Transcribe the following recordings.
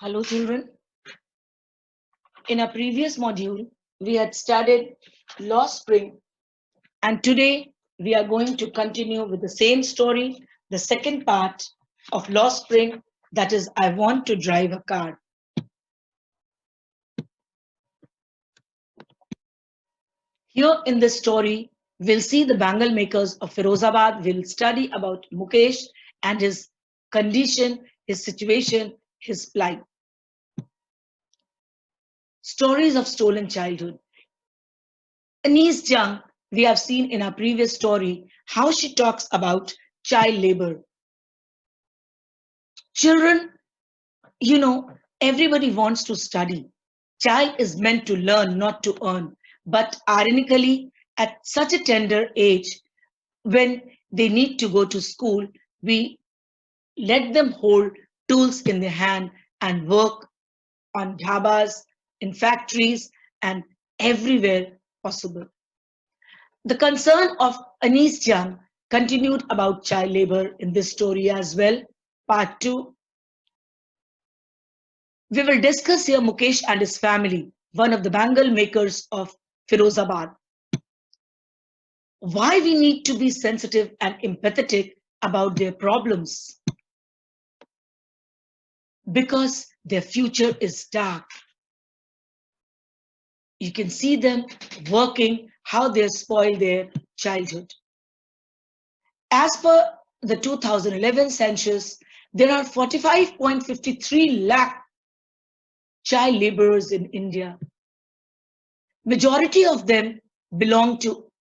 Hello children. In our previous module, we had studied Lost Spring, and today we are going to continue with the same story, the second part of Lost Spring, that is, I want to drive a car. Here in this story, we'll see the bangle makers of Firozabad will study about Mukesh and his condition, his situation, his plight. Stories of stolen childhood. Anise Jung, we have seen in our previous story how she talks about child labor. Children, everybody wants to study. Child is meant to learn, not to earn. But ironically, at such a tender age, when they need to go to school, we let them hold tools in their hand and work on dhabas, in factories, and everywhere possible. The concern of Anise Jung continued about child labor in this story as well. Part 2. We will discuss here Mukesh and his family, one of the bangle makers of Firozabad. Why we need to be sensitive and empathetic about their problems. Because their future is dark. You can see them working, how they spoil their childhood. As per the 2011 census, there are 45.53 lakh child laborers in India. Majority of them belong to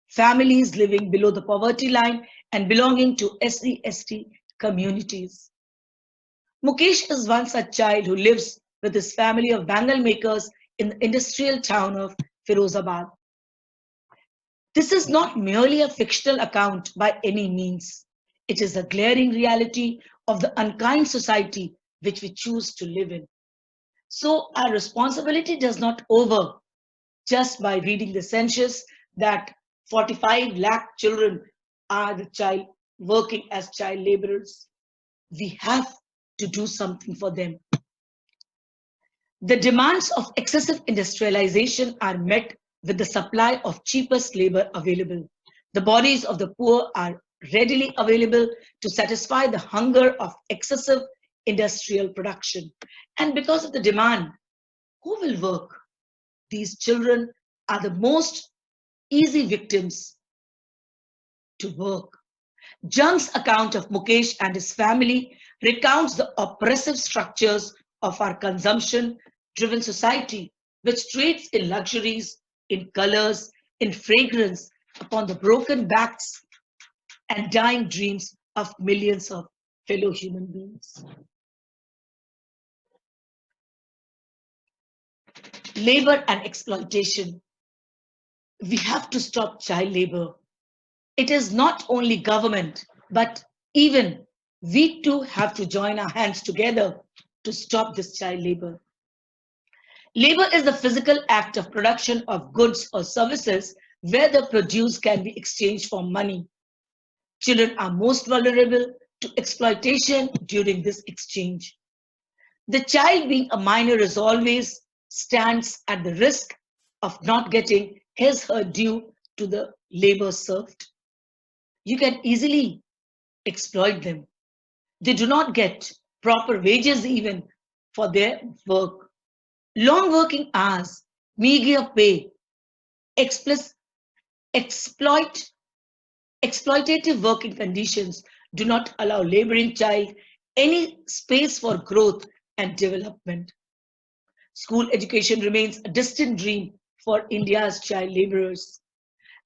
families living below the poverty line and belonging to SC/ST communities. Mukesh is one such child who lives with his family of bangle makers in the industrial town of Firozabad. This is not merely a fictional account by any means. It is a glaring reality of the unkind society which we choose to live in. So our responsibility does not over just by reading the census that 45 lakh children are the child working as child laborers. We have to do something for them. The demands of excessive industrialization are met with the supply of cheapest labor available. The bodies of the poor are readily available to satisfy the hunger of excessive industrial production. And because of the demand, who will work? These children are the most easy victims to work. Jung's account of Mukesh and his family recounts the oppressive structures of our consumption-driven society, which trades in luxuries, in colors, in fragrance upon the broken backs and dying dreams of millions of fellow human beings. Labor and exploitation. We have to stop child labor. It is not only government, but even we too have to join our hands together to stop this child labor. Labor is the physical act of production of goods or services where the produce can be exchanged for money. Children are most vulnerable to exploitation during this exchange. The child being a minor is always stands at the risk of not getting his/her due to the labor served. You can easily exploit them. They do not get proper wages even for their work. Long working hours, meager pay, exploit, exploitative working conditions do not allow laboring child any space for growth and development. School education remains a distant dream for India's child laborers.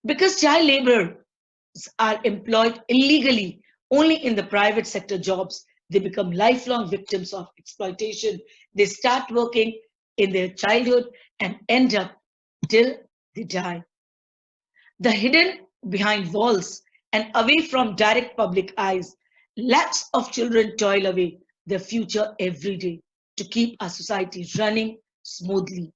Because child laborers are employed illegally only in the private sector jobs, they become lifelong victims of exploitation. They start working in their childhood and end up till they die. The hidden behind walls and away from direct public eyes, lakhs of children toil away their future every day to keep our society running smoothly.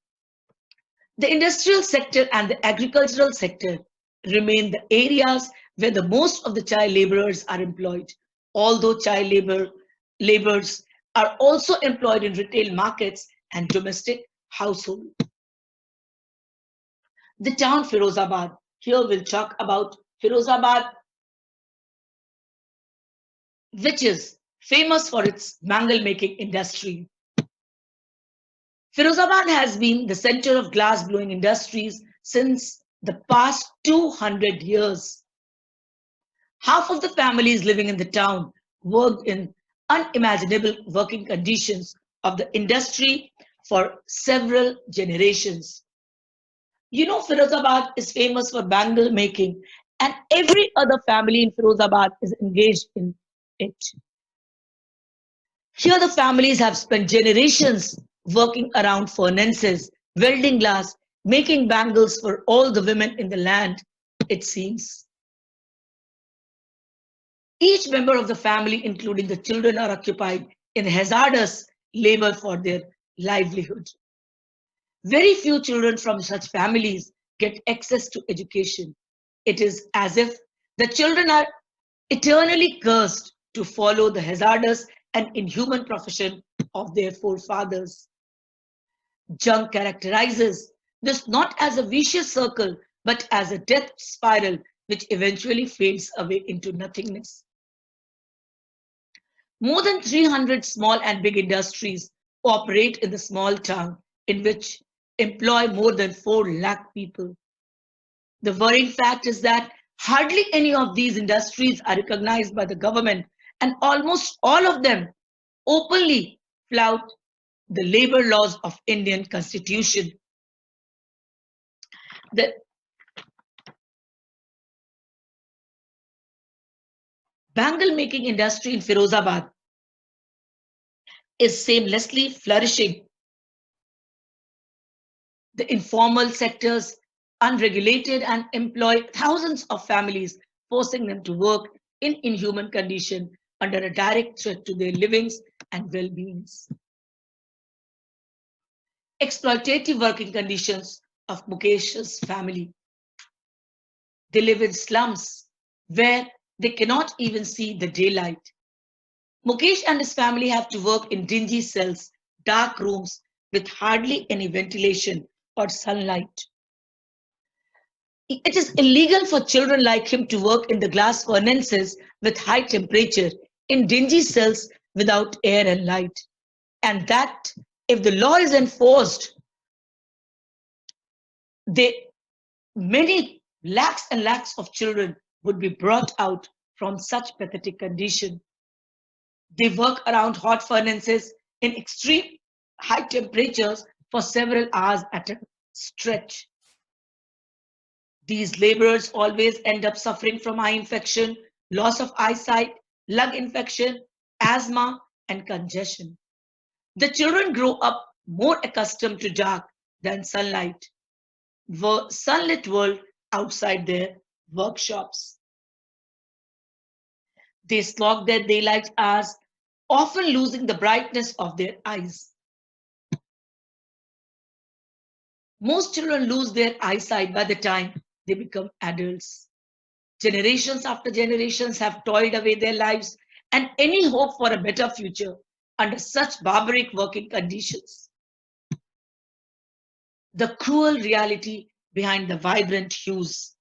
The industrial sector and the agricultural sector remain the areas where the most of the child laborers are employed. Although child laborers are also employed in retail markets and domestic household. The town Firozabad. Here we'll talk about Firozabad, which is famous for its bangle making industry. Firozabad has been the center of glass blowing industries since the past 200 years. Half of the families living in the town worked in unimaginable working conditions of the industry for several generations. You know, Firozabad is famous for bangle making, and every other family in Firozabad is engaged in it. Here, the families have spent generations working around furnaces, welding glass, making bangles for all the women in the land, it seems. Each member of the family, including the children, are occupied in hazardous labor for their livelihood. Very few children from such families get access to education. It is as if the children are eternally cursed to follow the hazardous and inhuman profession of their forefathers. Jung characterizes this not as a vicious circle, but as a death spiral which eventually fades away into nothingness. More than 300 small and big industries operate in the small town, in which employ more than 4 lakh people. The worrying fact is that hardly any of these industries are recognized by the government, and almost all of them openly flout the labor laws of Indian Constitution. The bangle making industry in Firozabad is shamelessly flourishing. The informal sectors, unregulated, and employ thousands of families, forcing them to work in inhuman conditions under a direct threat to their livings and well-beings. Exploitative working conditions of Mukesh's family. They live in slums where they cannot even see the daylight. Mukesh and his family have to work in dingy cells, dark rooms with hardly any ventilation or sunlight. It is illegal for children like him to work in the glass furnaces with high temperature, in dingy cells without air and light. And that, if the law is enforced, they, many lakhs and lakhs of children would be brought out from such pathetic condition. They work around hot furnaces in extreme high temperatures for several hours at a stretch. These laborers always end up suffering from eye infection, loss of eyesight, lung infection, asthma, and congestion. The children grow up more accustomed to dark than sunlight, sunlit world outside their workshops. They slog their daylight hours, often losing the brightness of their eyes. Most children lose their eyesight by the time they become adults. Generations after generations have toiled away their lives and any hope for a better future under such barbaric working conditions. The cruel reality behind the vibrant hues.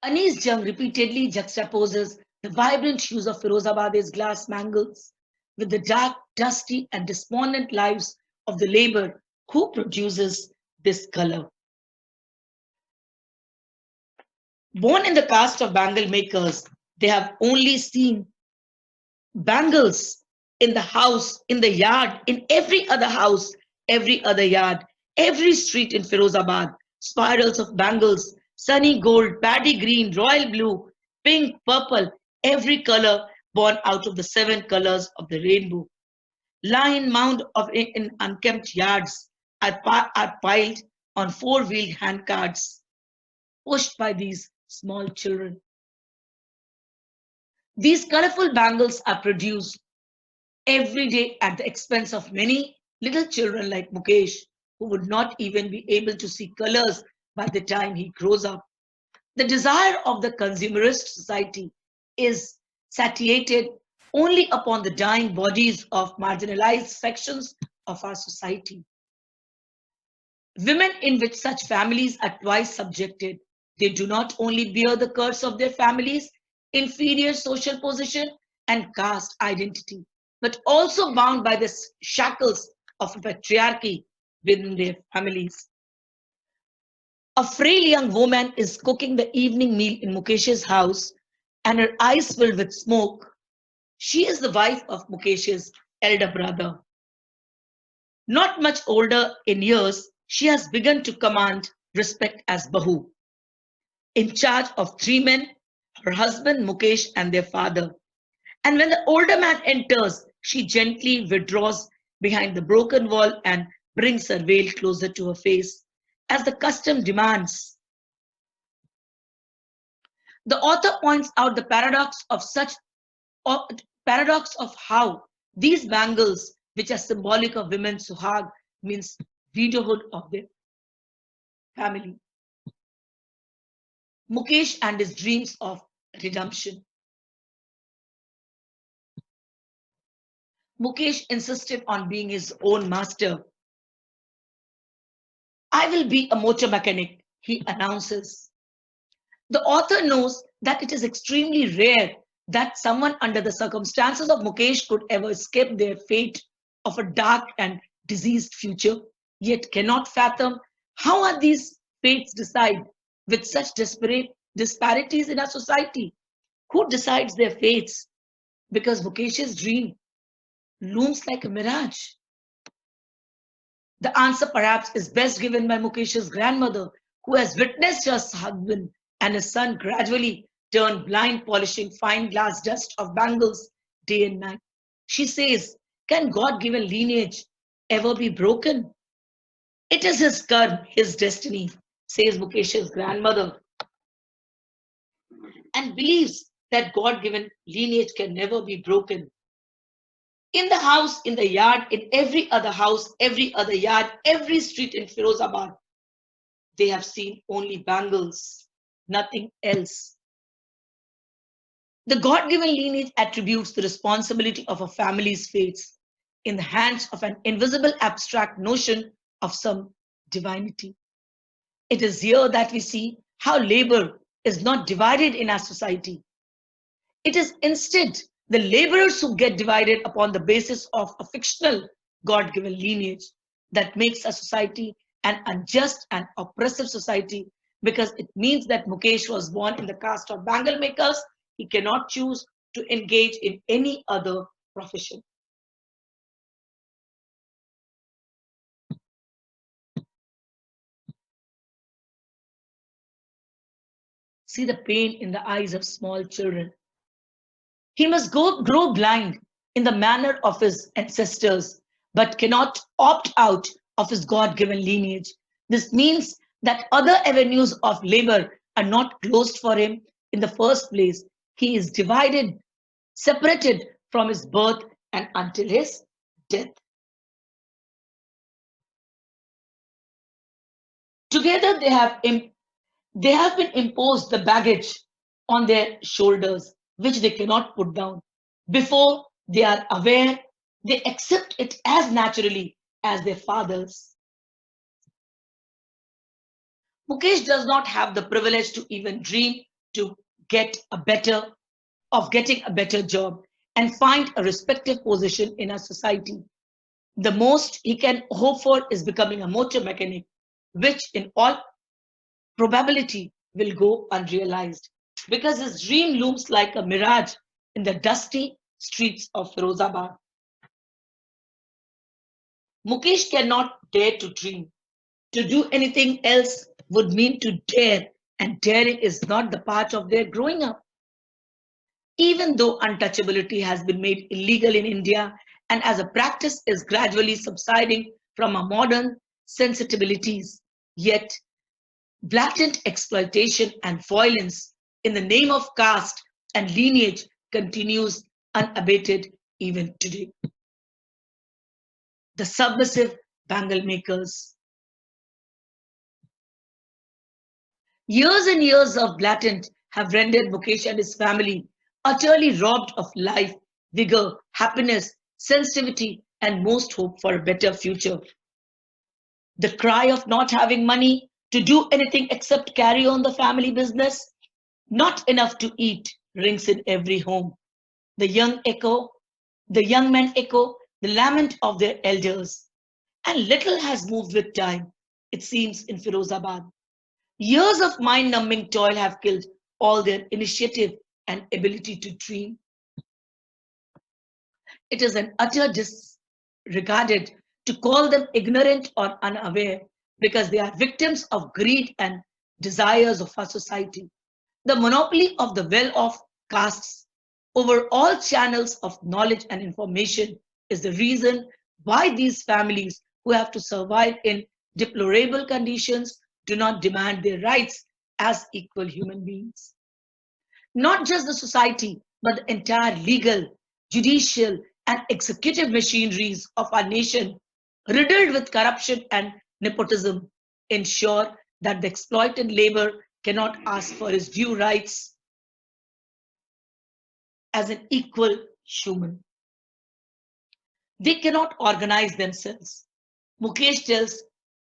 Anis Jung repeatedly juxtaposes the vibrant hues of Firozabad's glass mangles with the dark, dusty, and despondent lives of the labor who produces this color. Born in the caste of bangle makers, they have only seen bangles in the house, in the yard, in every other house, every other yard, every street in Firozabad, spirals of bangles, sunny gold, paddy green, royal blue, pink, purple, every color born out of the 7 colors of the rainbow. Line mound of in unkempt yards are piled on 4-wheeled handcarts, pushed by these small children. These colorful bangles are produced every day at the expense of many little children like Mukesh, who would not even be able to see colors by the time he grows up. The desire of the consumerist society is satiated only upon the dying bodies of marginalized sections of our society. Women in which such families are twice subjected, they do not only bear the curse of their families' inferior social position and caste identity, but also bound by the shackles of patriarchy within their families. A frail young woman is cooking the evening meal in Mukesh's house and her eyes filled with smoke. She is the wife of Mukesh's elder brother. Not much older in years, she has begun to command respect as Bahu, in charge of three men, her husband Mukesh and their father. And when the older man enters, she gently withdraws behind the broken wall and brings her veil closer to her face, as the custom demands. The author points out the paradox of how these bangles, which are symbolic of women's suhag, means widowhood of their family. Mukesh and his dreams of redemption. Mukesh insisted on being his own master. I will be a motor mechanic, he announces. The author knows that it is extremely rare that someone under the circumstances of Mukesh could ever escape their fate of a dark and diseased future, yet cannot fathom how are these fates decide with such desperate disparities in our society. Who decides their fates? Because Mukesh's dream looms like a mirage. The answer perhaps is best given by Mukesh's grandmother, who has witnessed her husband and his son gradually turn blind polishing fine glass dust of bangles day and night. She says, can God-given lineage ever be broken? It is his karma, his destiny, says Mukesh's grandmother, and believes that God-given lineage can never be broken. In the house, in the yard, in every other house, every other yard, every street in Firozabad, they have seen only bangles, nothing else. The God-given lineage attributes the responsibility of a family's fates in the hands of an invisible abstract notion of some divinity. It is here that we see how labor is not divided in our society. It is instead the laborers who get divided upon the basis of a fictional God-given lineage that makes a society an unjust and oppressive society, because it means that Mukesh was born in the caste of bangle makers. He cannot choose to engage in any other profession. See the pain in the eyes of small children. He must grow blind in the manner of his ancestors, but cannot opt out of his God-given lineage. This means that other avenues of labor are not closed for him in the first place. He is divided, separated from his birth and until his death. Together they have been imposed the baggage on their shoulders, which they cannot put down. Before they are aware, they accept it as naturally as their fathers. Mukesh does not have the privilege to even dream to get a better of getting a better job and find a respective position in our society. The most he can hope for is becoming a motor mechanic, which in all probability will go unrealized because his dream looms like a mirage in the dusty streets of Firozabad. Mukesh cannot dare to dream. To do anything else would mean to dare, and daring is not the part of their growing up. Even though untouchability has been made illegal in India and as a practice is gradually subsiding from our modern sensibilities, yet blatant exploitation and violence in the name of caste and lineage continues unabated even today. The submissive bangle makers. Years and years of blatant have rendered Mukesh and his family utterly robbed of life, vigor, happiness, sensitivity, and most hope for a better future. The cry of not having money to do anything except carry on the family business, not enough to eat, rings in every home. The young echo, the young men echo the lament of their elders. And little has moved with time, it seems, in Firozabad. Years of mind numbing toil have killed all their initiative and ability to dream. It is an utter disregarded to call them ignorant or unaware because they are victims of greed and desires of our society. The monopoly of the well off castes over all channels of knowledge and information is the reason why these families who have to survive in deplorable conditions do not demand their rights as equal human beings. Not just the society, but the entire legal, judicial, and executive machineries of our nation, riddled with corruption and nepotism, ensure that the exploited labor cannot ask for his due rights as an equal human. They cannot organize themselves. Mukesh tells,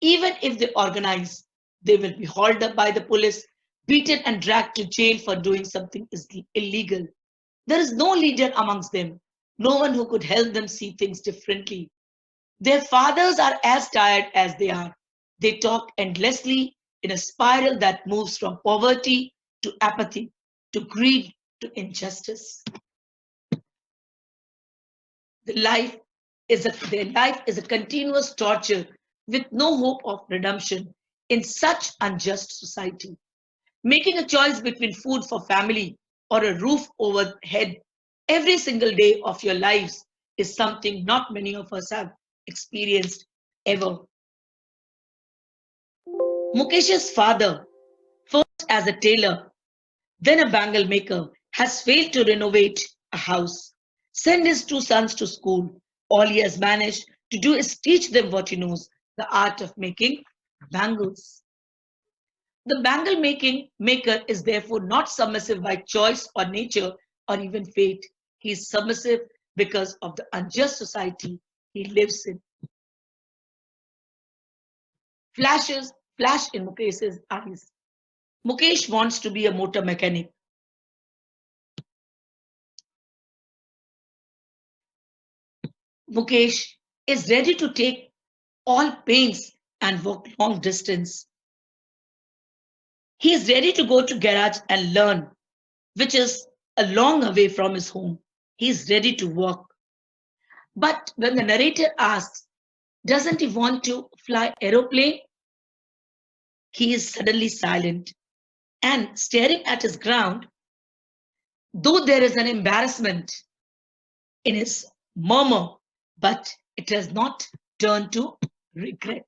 even if they organize, they will be hauled up by the police, beaten and dragged to jail for doing something illegal. There is no leader amongst them, no one who could help them see things differently. Their fathers are as tired as they are. They talk endlessly in a spiral that moves from poverty to apathy, to greed to injustice. Their life is a continuous torture with no hope of redemption in such unjust society. Making a choice between food for family or a roof overhead every single day of your lives is something not many of us have experienced ever. Mukesh's father, first as a tailor, then a bangle maker, has failed to renovate a house, send his two sons to school. All he has managed to do is teach them what he knows, the art of making bangles. The bangle making maker is therefore not submissive by choice or nature or even fate. He is submissive because of the unjust society he lives in. Flash in Mukesh's eyes. Mukesh wants to be a motor mechanic. Mukesh is ready to take all pains and walk long distance. He is ready to go to garage and learn, which is a long away from his home. He is ready to walk. But when the narrator asks, doesn't he want to fly aeroplane? He is suddenly silent and staring at his ground, though there is an embarrassment in his murmur, but it has not turned to regret.